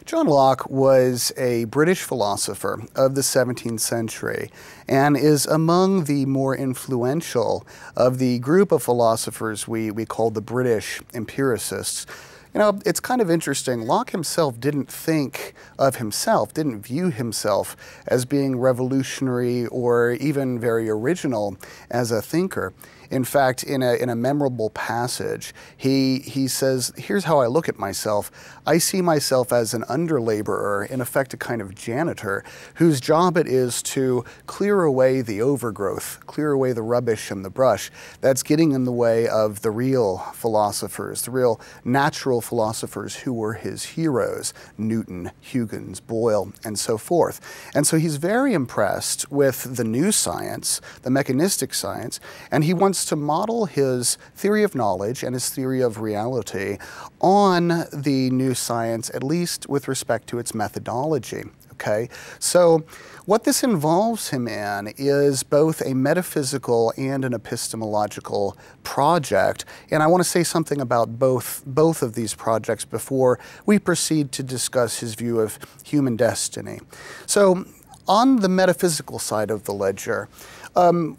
John Locke was a British philosopher of the 17th century and is among the more influential of the group of philosophers we call the British empiricists. You know, it's kind of interesting. Locke himself didn't think of himself, didn't view himself as being revolutionary or even very original as a thinker. In fact, in a memorable passage, he says, here's how I look at myself. I see myself as an underlaborer, in effect a kind of janitor, whose job it is to clear away the overgrowth, clear away the rubbish and the brush that's getting in the way of the real philosophers, the real natural philosophers who were his heroes, Newton, Huygens, Boyle, and so forth. And so he's very impressed with the new science, the mechanistic science, and he wants to model his theory of knowledge and his theory of reality on the new science, at least with respect to its methodology. Okay, so what this involves him in is both a metaphysical and an epistemological project, and I want to say something about both of these projects before we proceed to discuss his view of human destiny. So, on the metaphysical side of the ledger,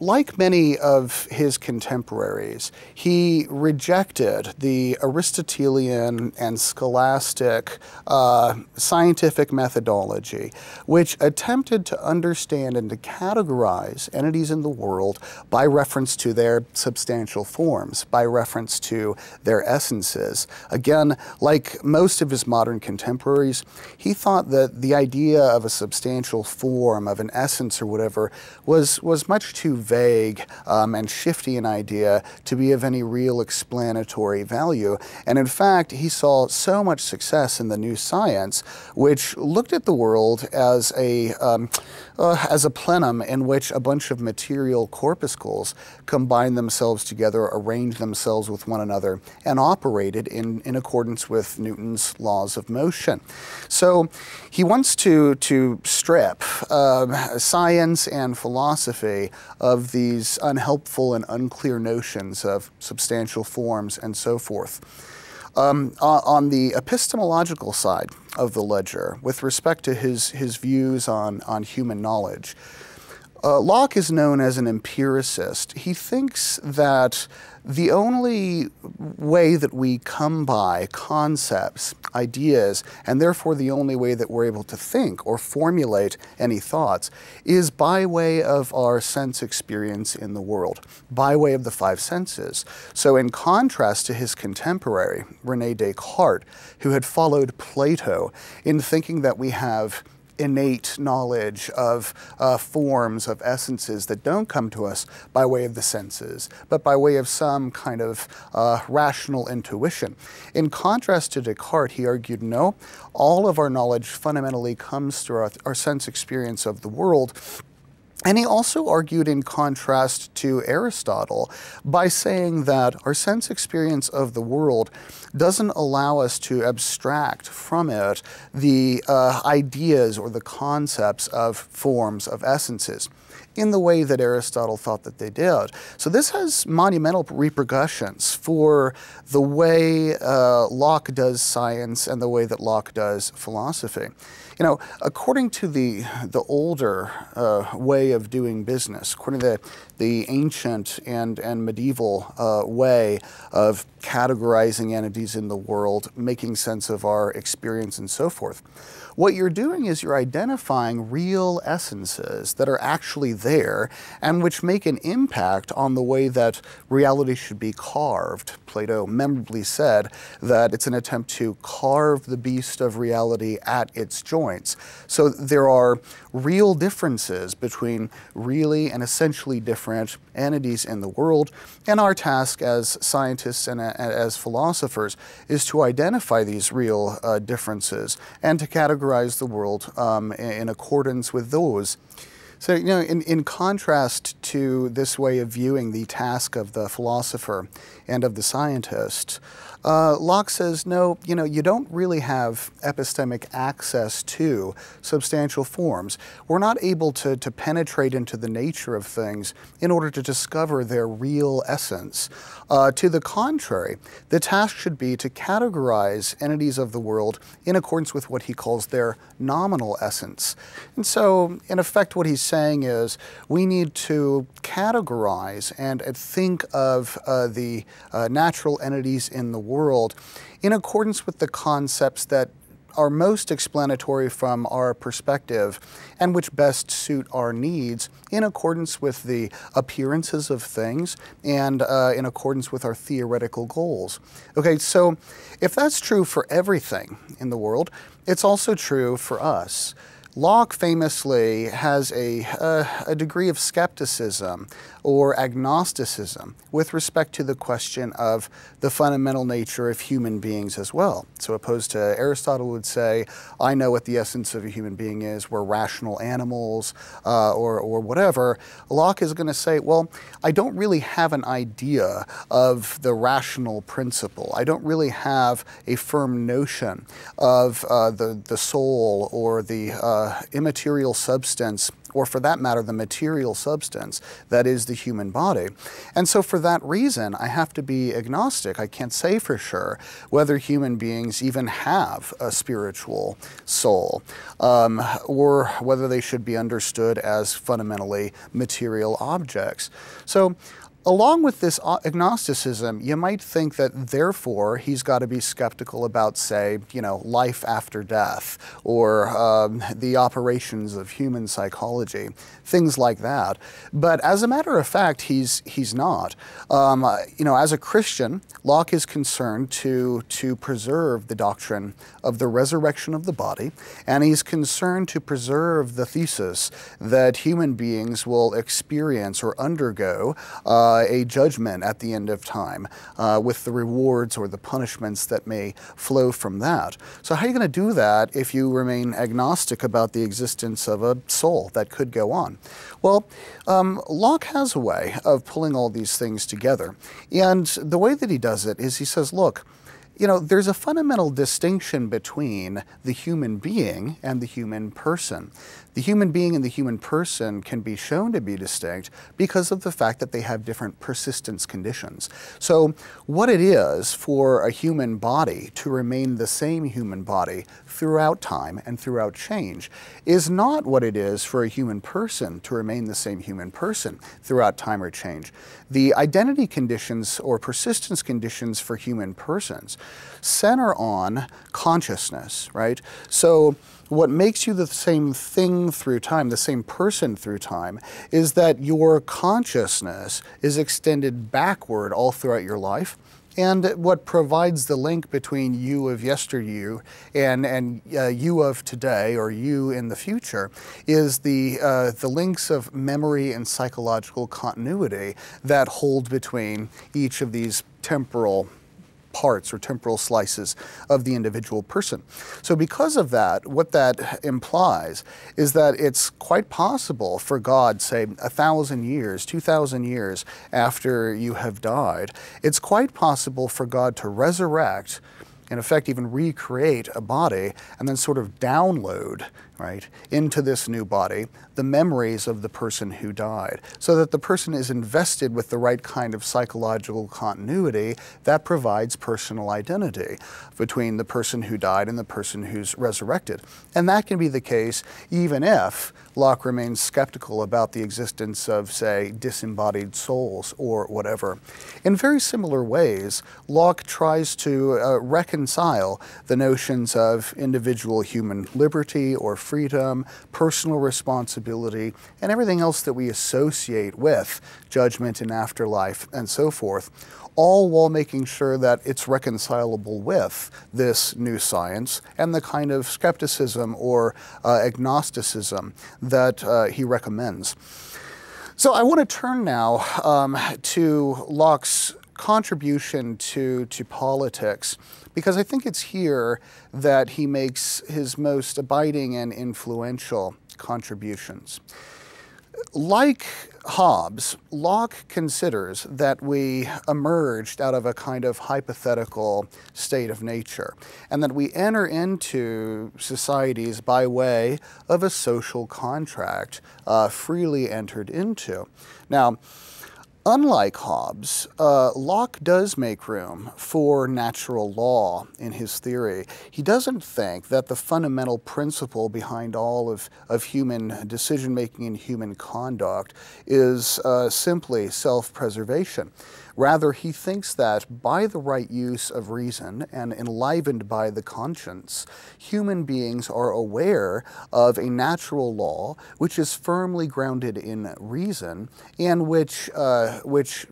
like many of his contemporaries, he rejected the Aristotelian and scholastic scientific methodology, which attempted to understand and to categorize entities in the world by reference to their substantial forms, by reference to their essences. Again, like most of his modern contemporaries, he thought that the idea of a substantial form, of an essence or whatever, was much too vague and shifty an idea to be of any real explanatory value. And in fact, he saw so much success in the new science, which looked at the world as a plenum in which a bunch of material corpuscles combined themselves together, arranged themselves with one another, and operated in accordance with Newton's laws of motion. So he wants to strip science and philosophy of these unhelpful and unclear notions of substantial forms and so forth. On the epistemological side of the ledger, with respect to his views on human knowledge, Locke is known as an empiricist. He thinks that the only way that we come by concepts, ideas, and therefore the only way that we're able to think or formulate any thoughts is by way of our sense experience in the world, by way of the five senses. So in contrast to his contemporary, René Descartes, who had followed Plato in thinking that we have innate knowledge of forms, of essences that don't come to us by way of the senses, but by way of some kind of rational intuition. In contrast to Descartes, he argued, no, all of our knowledge fundamentally comes through our sense experience of the world. And he also argued in contrast to Aristotle by saying that our sense experience of the world doesn't allow us to abstract from it the ideas or the concepts of forms, of essences, in the way that Aristotle thought that they did. So this has monumental repercussions for the way Locke does science and the way that Locke does philosophy. You know, according to the older way of doing business, according to the ancient and medieval way of categorizing entities in the world, making sense of our experience and so forth, what you're doing is you're identifying real essences that are actually there and which make an impact on the way that reality should be carved. Plato memorably said that it's an attempt to carve the beast of reality at its joints. So there are real differences between really and essentially different entities in the world, and our task as scientists and as philosophers is to identify these real differences and to categorize the world in accordance with those. So, you know, in contrast to this way of viewing the task of the philosopher and of the scientist, Locke says, no, you don't really have epistemic access to substantial forms. We're not able to penetrate into the nature of things in order to discover their real essence. To the contrary, the task should be to categorize entities of the world in accordance with what he calls their nominal essence. And so, in effect, what he's saying is we need to categorize and think of the natural entities in the world in accordance with the concepts that are most explanatory from our perspective and which best suit our needs in accordance with the appearances of things and in accordance with our theoretical goals. Okay, so if that's true for everything in the world, it's also true for us. Locke famously has a degree of skepticism or agnosticism with respect to the question of the fundamental nature of human beings as well. So opposed to Aristotle would say, I know what the essence of a human being is, we're rational animals or whatever. Locke is going to say, well, I don't really have an idea of the rational principle. I don't really have a firm notion of the soul or the immaterial substance, or for that matter, the material substance that is the human body. And so for that reason, I have to be agnostic. I can't say for sure whether human beings even have a spiritual soul, or whether they should be understood as fundamentally material objects. So along with this agnosticism, you might think that therefore he's got to be skeptical about, say, life after death or the operations of human psychology, things like that. But as a matter of fact, he's not. As a Christian, Locke is concerned to preserve the doctrine of the resurrection of the body, and he's concerned to preserve the thesis that human beings will experience or undergo a judgment at the end of time with the rewards or the punishments that may flow from that. So how are you going to do that if you remain agnostic about the existence of a soul that could go on? Well, Locke has a way of pulling all these things together. And the way that he does it is he says, look, there's a fundamental distinction between the human being and the human person. The human being and the human person can be shown to be distinct because of the fact that they have different persistence conditions. So what it is for a human body to remain the same human body throughout time and throughout change is not what it is for a human person to remain the same human person throughout time or change. The identity conditions or persistence conditions for human persons center on consciousness, right? So what makes you the same thing through time, the same person through time, is that your consciousness is extended backward all throughout your life. And what provides the link between you of yesteryear and you of today or you in the future is the links of memory and psychological continuity that hold between each of these temporal parts or temporal slices of the individual person. So because of that, what that implies is that it's quite possible for God, say 1,000 years, 2,000 years after you have died, it's quite possible for God to resurrect, in effect even recreate a body and then sort of download, right, into this new body the memories of the person who died, so that the person is invested with the right kind of psychological continuity that provides personal identity between the person who died and the person who's resurrected. And that can be the case even if Locke remains skeptical about the existence of, say, disembodied souls or whatever. In very similar ways, Locke tries to reconcile the notions of individual human liberty or freedom, personal responsibility, and everything else that we associate with judgment and afterlife and so forth, all while making sure that it's reconcilable with this new science and the kind of skepticism or agnosticism that he recommends. So I want to turn now to Locke's contribution to politics, because I think it's here that he makes his most abiding and influential contributions. Like Hobbes, Locke considers that we emerged out of a kind of hypothetical state of nature, and that we enter into societies by way of a social contract freely entered into. Now, unlike Hobbes, Locke does make room for natural law in his theory. He doesn't think that the fundamental principle behind all of human decision-making and human conduct is simply self-preservation. Rather, he thinks that by the right use of reason and enlivened by the conscience, human beings are aware of a natural law which is firmly grounded in reason and which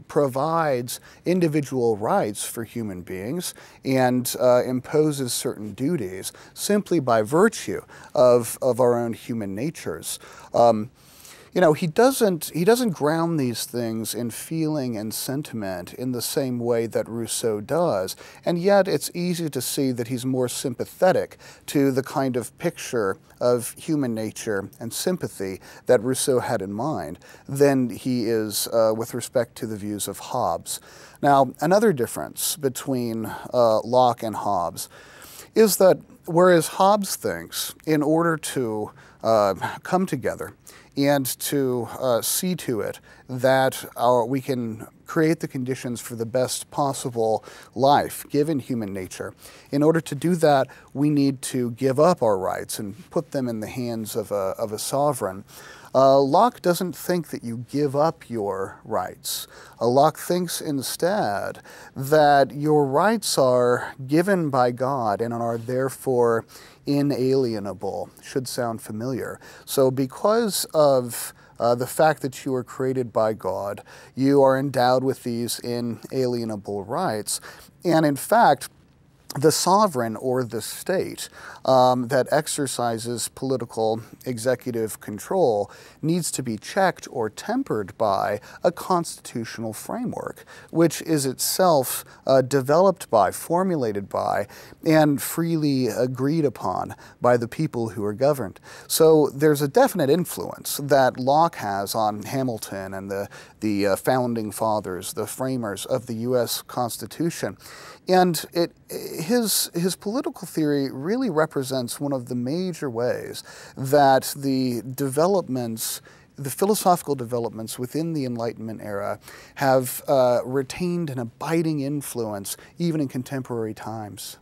provides individual rights for human beings and imposes certain duties simply by virtue of our own human natures. You know, he doesn't ground these things in feeling and sentiment in the same way that Rousseau does, and yet it's easy to see that he's more sympathetic to the kind of picture of human nature and sympathy that Rousseau had in mind than he is with respect to the views of Hobbes. Now, another difference between Locke and Hobbes is that whereas Hobbes thinks in order to come together and to see to it that we can create the conditions for the best possible life given human nature. In order to do that, we need to give up our rights and put them in the hands of a sovereign. Locke doesn't think that you give up your rights. Locke thinks instead that your rights are given by God and are therefore inalienable. Should sound familiar. So because of the fact that you are created by God, you are endowed with these inalienable rights. And in fact, the sovereign or the state that exercises political executive control needs to be checked or tempered by a constitutional framework, which is itself developed by, formulated by, and freely agreed upon by the people who are governed. So there's a definite influence that Locke has on Hamilton and the founding fathers, the framers of the U.S. Constitution. And his political theory really represents one of the major ways that the philosophical developments within the Enlightenment era have retained an abiding influence even in contemporary times.